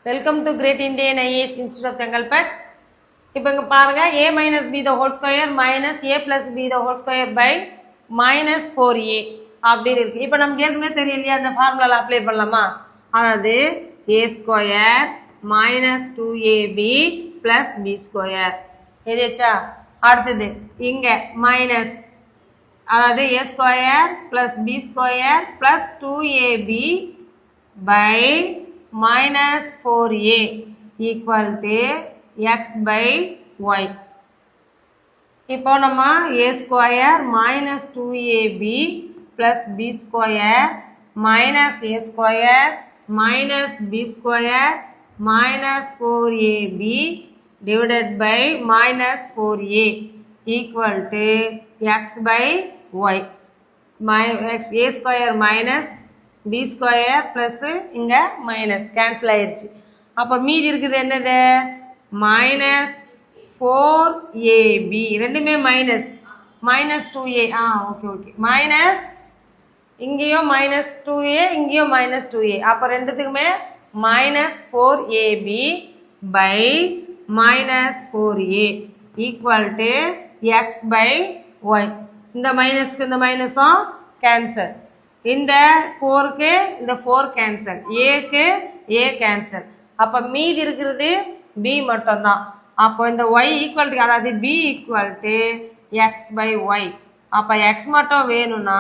Welcome to Great Indian IAS Institute of Chengalpattu. இப்போ இங்கே பாருங்கள், a minus b the whole square minus a plus b the whole square by minus 4a அப்படின்னு இருக்குது. இப்போ நமக்கு ஏற்கனவே தெரியும் இல்லையா, அந்த ஃபார்முலாவில் அப்ளை பண்ணலாமா? அதாவது a square minus 2ab plus b square எதாச்சா. அடுத்தது இங்கே மைனஸ், அதாவது a square plus b square plus 2ab by minus 4a equal to x by y. இப்போ நம்ம a square minus 2ab plus b square minus a square minus b square minus 4ab divided by minus 4a equal to x by y. a square minus b square plus இங்கே minus cancel ஆயிடுச்சு. அப்போ மீதி இருக்குது என்னது? Minus 4ab, ரெண்டுமே minus, minus 2a. Okay minus இங்கேயும் minus 2a, இங்கேயும் minus 2a. அப்போ ரெண்டுத்துக்குமே minus 4ab by minus 4a equal to x by y. இந்த மைனஸ்க்கு இந்த மைனஸும் கேன்சல், இந்த 4க்கு இந்த 4 கேன்சல், ஏக்கு ஏ கேன்சல். அப்போ மீதி இருக்கிறது b மட்டும்தான். அப்போ இந்த y ஈக்குவல் டு, அதாவது b equal to x by y. அப்போ எக்ஸ் மட்டும் வேணும்னா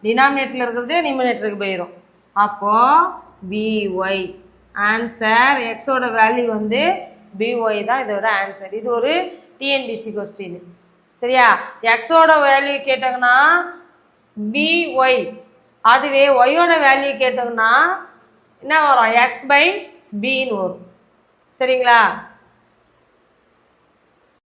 டினாமினேட்டரில் இருக்கிறது நிமினேட்டருக்கு போயிடும். அப்போது by ஆன்சர், எக்ஸோட வேல்யூ வந்து by தான் இதோட ஆன்சர். இது ஒரு டிஎன்பிசி கொஸ்டின். சரியா? எக்ஸோட வேல்யூ கேட்டாங்கன்னா by, அதுவே ஒய்யோட வேல்யூ கேட்டோம்னா என்ன வரும்? எக்ஸ் பை பின்னு வரும். சரிங்களா?